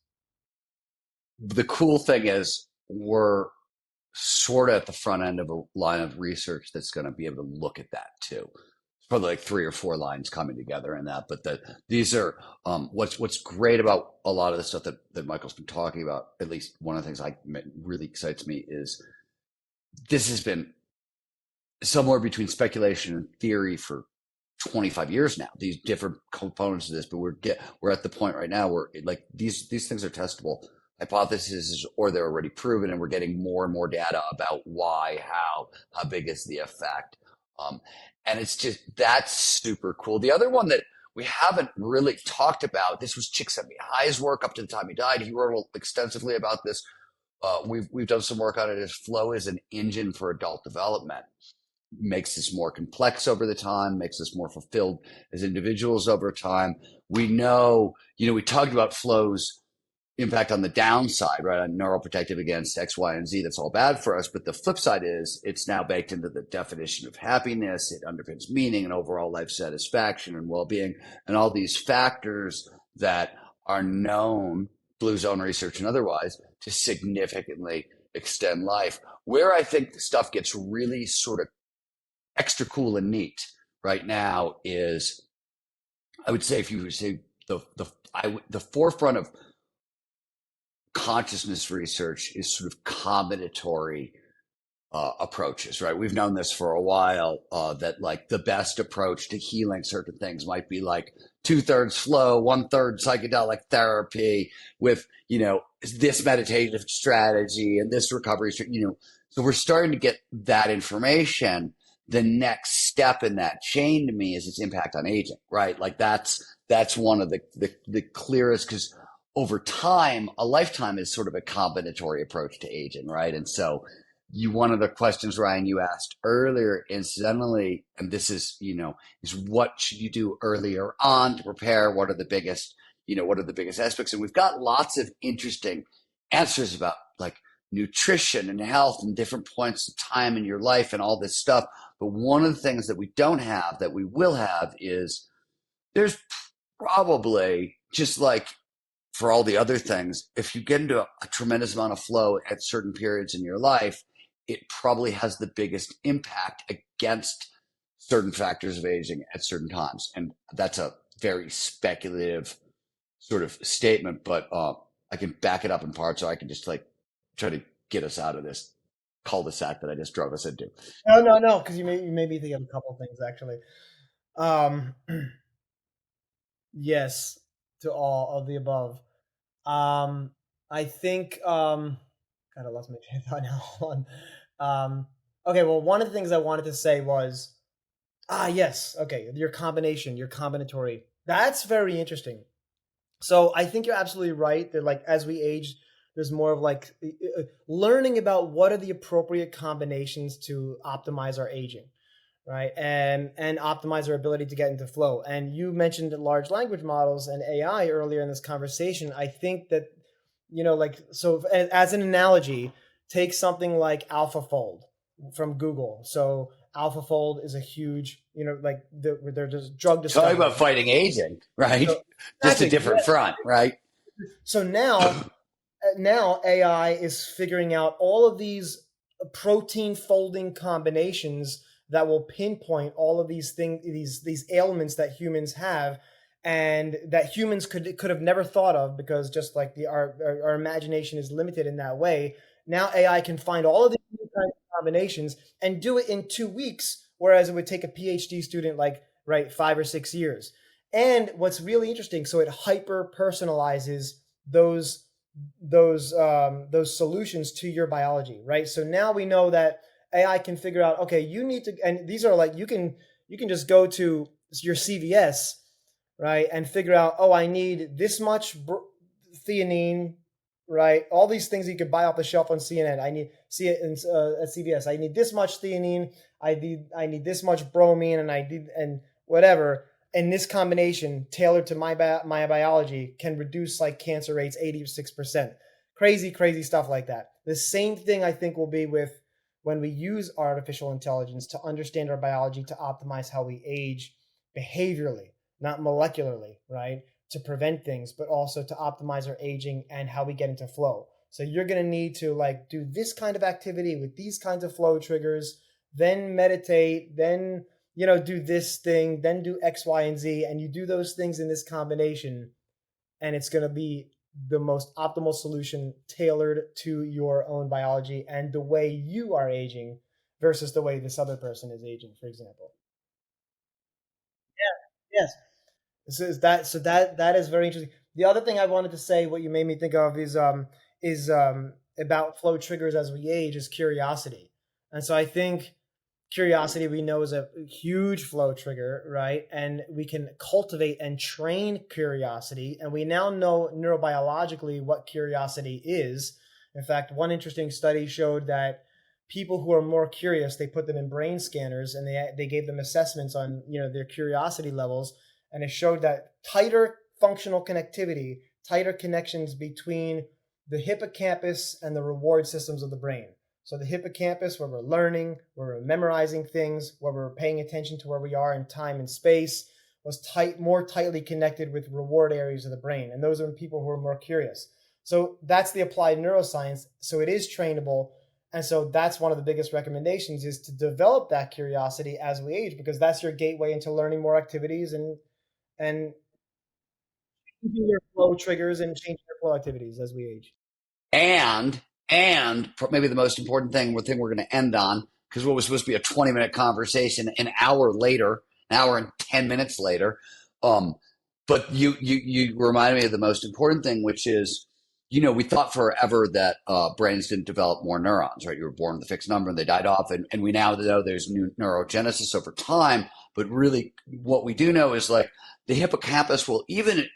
The cool thing is we're sort of at the front end of a line of research that's going to be able to look at that too. It's probably like 3 or 4 lines coming together in that. But these are what's great about a lot of the stuff that Michael's been talking about. At least one of the things really excites me is this has been somewhere between speculation and theory for 25 years now. These different components of this, but we're at the point right now where like these things are testable hypotheses, or they're already proven, and we're getting more and more data about why, how big is the effect. And it's just, that's super cool. The other one that we haven't really talked about, this was Csikszentmihalyi's work up to the time he died. He wrote extensively about this. We've done some work on it. As flow is an engine for adult development, makes us more complex over the time, makes us more fulfilled as individuals over time. We know, we talked about flow's impact on the downside, right? On neuroprotective against X, Y, and Z. That's all bad for us. But the flip side is it's now baked into the definition of happiness. It underpins meaning and overall life satisfaction and well-being and all these factors that are known, Blue Zone research and otherwise, to significantly extend life. Where I think the stuff gets really sort of extra cool and neat right now is, I would say, if you would say the forefront of consciousness research is sort of combinatory approaches, right? We've known this for a while, that like the best approach to healing certain things might be like 2/3 flow, 1/3 psychedelic therapy with, this meditative strategy and this recovery, so we're starting to get that information. The next step in that chain to me is its impact on aging, right? Like that's one of the clearest, because over time, a lifetime is sort of a combinatory approach to aging, right? And so one of the questions, Ryan, you asked earlier, incidentally, and this is, is what should you do earlier on to prepare? What are the biggest aspects? And we've got lots of interesting answers about like nutrition and health and different points of time in your life and all this stuff. But one of the things that we don't have that we will have is there's probably, just like for all the other things, if you get into a tremendous amount of flow at certain periods in your life, it probably has the biggest impact against certain factors of aging at certain times. And that's a very speculative sort of statement, but I can back it up in part, so I can just like try to get us out of this cul-de-sac that I just drove us into. No, because you made me think of a couple of things actually. Um, yes, to all of the above. I think God, I lost my train of thought now. Hold on. Okay, well, one of the things I wanted to say was yes, okay, your combinatory. That's very interesting. So I think you're absolutely right that like as we age, there's more of like learning about what are the appropriate combinations to optimize our aging, right? And optimize our ability to get into flow. And you mentioned large language models and AI earlier in this conversation. I think that like, so as an analogy, take something like AlphaFold from Google. So AlphaFold is a huge, like they're just drug Talking discovery. about fighting aging, right? So Just a exactly, different front, right? so now AI is figuring out all of these protein folding combinations that will pinpoint all of these things, these ailments that humans have, and that humans could have never thought of, because just like our imagination is limited in that way. Now AI can find all of these new kinds of combinations and do it in 2 weeks, whereas it would take a PhD student like, right, 5 or 6 years. And what's really interesting, so it hyper personalizes those those solutions to your biology, right? So now we know that AI can figure out, okay, you need to, and these are like, you can just go to your CVS, right, and figure out, oh, I need this much theanine, right? All these things you could buy off the shelf on CNN. I need see it in, at CVS. I need this much theanine. I need this much bromine, and whatever. And this combination, tailored to my biology, can reduce like cancer rates 86%. Crazy, crazy stuff like that. The same thing I think will be with when we use artificial intelligence to understand our biology, to optimize how we age behaviorally, not molecularly, right? To prevent things, but also to optimize our aging and how we get into flow. So you're going to need to like do this kind of activity with these kinds of flow triggers, then meditate, then do this thing, then do X, Y, and Z, and you do those things in this combination, and it's going to be the most optimal solution tailored to your own biology and the way you are aging versus the way this other person is aging, for example. Yeah. Yes. So that is very interesting. The other thing I wanted to say, what you made me think of, is about flow triggers as we age, is curiosity. And so I think curiosity, we know, is a huge flow trigger, right? And we can cultivate and train curiosity, and we now know neurobiologically what curiosity is. In fact, one interesting study showed that people who are more curious, they put them in brain scanners, and they gave them assessments on their curiosity levels, and it showed that tighter functional connectivity, tighter connections between the hippocampus and the reward systems of the brain. So the hippocampus, where we're learning, where we're memorizing things, where we're paying attention to where we are in time and space, was more tightly connected with reward areas of the brain. And those are people who are more curious. So that's the applied neuroscience. So it is trainable. And so that's one of the biggest recommendations, is to develop that curiosity as we age, because that's your gateway into learning more activities and changing your flow triggers and changing your flow activities as we age. And maybe the most important thing, we're going to end on, because what was supposed to be a 20-minute conversation, an hour later, an hour and 10 minutes later. But you reminded me of the most important thing, which is, we thought forever that brains didn't develop more neurons, right? You were born with a fixed number and they died off, and we now know there's new neurogenesis over time. But really, what we do know is, like, the hippocampus will, even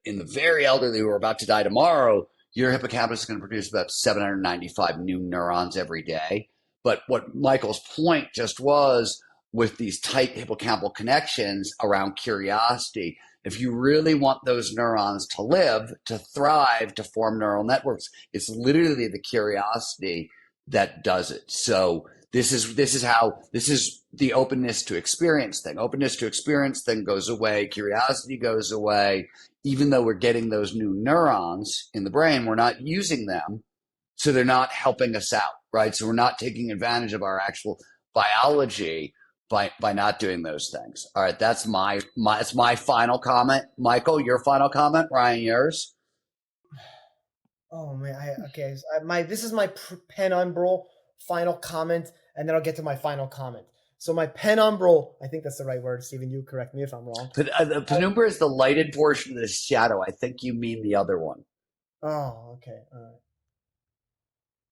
in the very elderly who are about to die tomorrow, your hippocampus is going to produce about 795 new neurons every day. But what Michael's point just was, with these tight hippocampal connections around curiosity, if you really want those neurons to live, to thrive, to form neural networks, it's literally the curiosity that does it. So this is the openness to experience thing. Openness to experience thing goes away. Curiosity goes away. Even though we're getting those new neurons in the brain, we're not using them. So they're not helping us out, right? So we're not taking advantage of our actual biology by not doing those things. All right, that's my final comment. Michael, your final comment. Ryan, yours. Oh man, okay. This is my penumbral final comment, and then I'll get to my final comment. So my penumbral, I think that's the right word. Stephen, you correct me if I'm wrong. The penumbra is the lighted portion of the shadow. I think you mean the other one. Oh, okay. All right.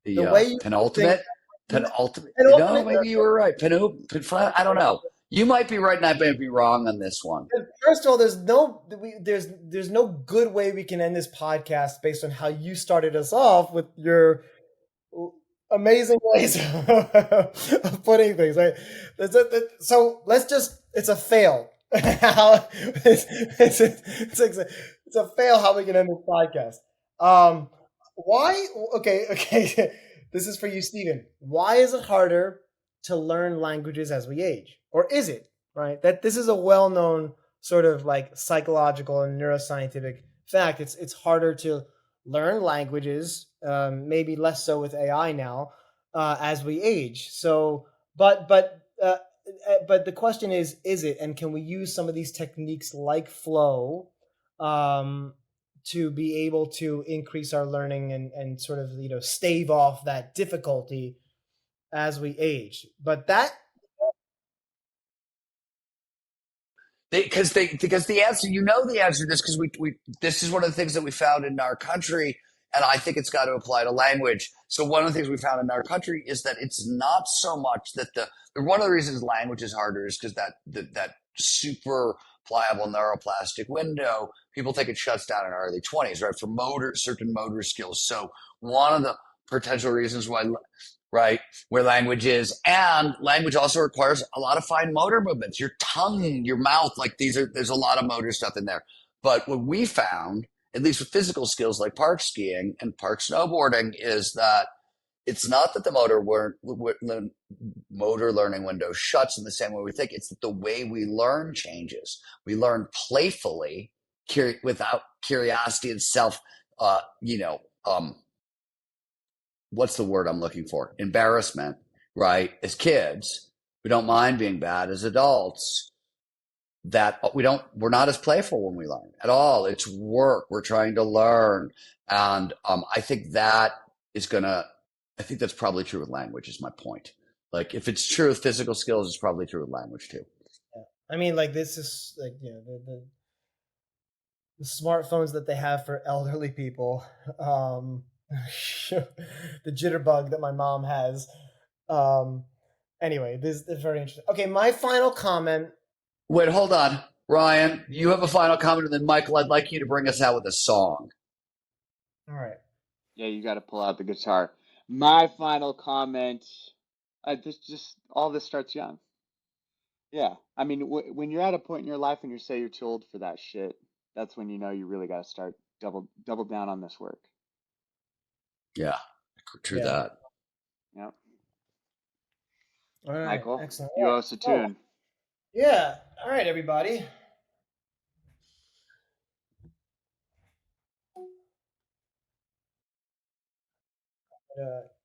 The The way you think, penultimate, penultimate. No, penultimate. maybe you were right. I don't know. You might be right, and I might be wrong on this one. First of all, there's no good way we can end this podcast based on how you started us off with your amazing ways of putting things. Right? So let's just, it's a fail. It's a fail how we can end this podcast. why? Okay. This is for you, Stephen. Why is it harder to learn languages as we age, or is it right? That this is a well-known sort of like psychological and neuroscientific fact. It's harder to learn languages, maybe less so with AI now, as we age. So, but the question is it, and can we use some of these techniques like flow? To be able to increase our learning and sort of stave off that difficulty as we age. But that because the answer, the answer to this, because we this is one of the things that we found in our country, and I think it's got to apply to language. So one of the things we found in our country is that it's not so much that the one of the reasons language is harder is because that super pliable neuroplastic window, people think it shuts down in our early 20s, right, for certain motor skills. So one of the potential reasons why, right, where language is. And language also requires a lot of fine motor movements. Your tongue, your mouth, like there's a lot of motor stuff in there. But what we found, at least with physical skills like park skiing and park snowboarding, is that it's not that the motor learning window shuts in the same way we think. It's that the way we learn changes. We learn playfully, without curiosity and self, what's the word I'm looking for? Embarrassment, right? As kids, we don't mind being bad. As adults, that we're not as playful when we learn at all. It's work. We're trying to learn. And I think that I think that's probably true with language, is my point. Like, if it's true with physical skills, it's probably true with language too. Yeah. I mean, like, this is like, the smartphones that they have for elderly people, the jitterbug that my mom has. Anyway, this is very interesting. Okay, my final comment. Wait, hold on. Ryan, you have a final comment, and then Michael, I'd like you to bring us out with a song. All right. Yeah, you got to pull out the guitar. My final comment, just all this starts young. Yeah, I mean, when you're at a point in your life and you say you're too old for that shit, that's when you know you really got to start double down on this work. Yeah, true that. Yep. All right, Michael, excellent. you owe us a tune. Yeah. All right, everybody.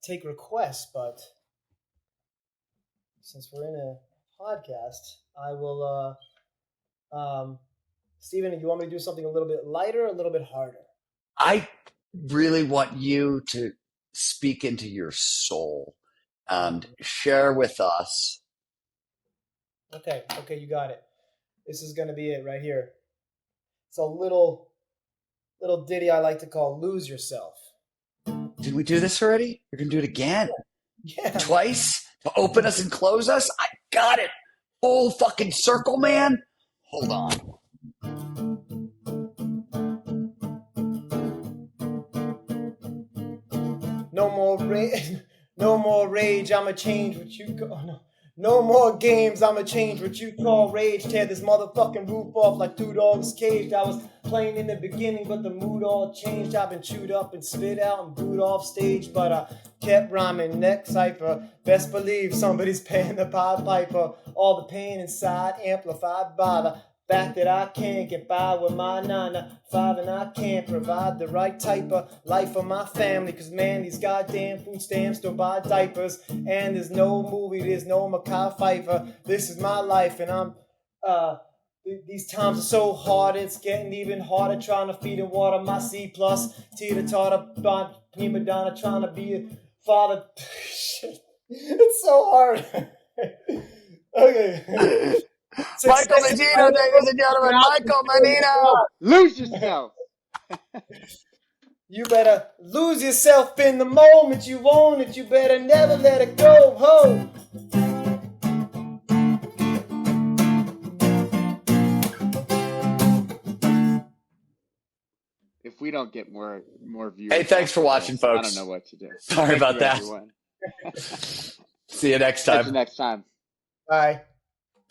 Take requests, but since we're in a podcast, I will. Stephen, you want me to do something a little bit lighter, or a little bit harder? I really want you to speak into your soul and share with us. Okay, you got it. This is going to be it right here. It's a little ditty I like to call "Lose Yourself." Did we do this already? We're going to do it again. Yeah. Twice? To open us and close us? I got it. Full fucking circle, man. Hold on. No more rage. No more rage. I'ma change what you call. Oh, no. No more games. I'ma change what you call rage. Tear this motherfucking roof off like two dogs caged. I was playing in the beginning, but the mood all changed. I've been chewed up and spit out and booed off stage, but I kept rhyming. Neck cipher. Best believe somebody's paying the Pied Piper. All the pain inside amplified by the fact that I can't get by with my 9 to 5 and I can't provide the right type of life for my family. Cause man, these goddamn food stamps don't buy diapers. And there's no movie, there's no Mackay Pfeiffer. This is my life and I'm, these times are so hard, it's getting even harder trying to feed and water my C+. Teeter-totter, prima donna, trying to be a father. Shit. It's so hard. Okay. Michael Mannino, ladies and gentlemen. Michael Mannino. Lose yourself. You better lose yourself in the moment you own it. You better never let it go. Ho! If we don't get more views. Hey, thanks for watching, folks. I don't know what to do. Sorry about that. Everyone. See you next time. Catch you next time. Bye.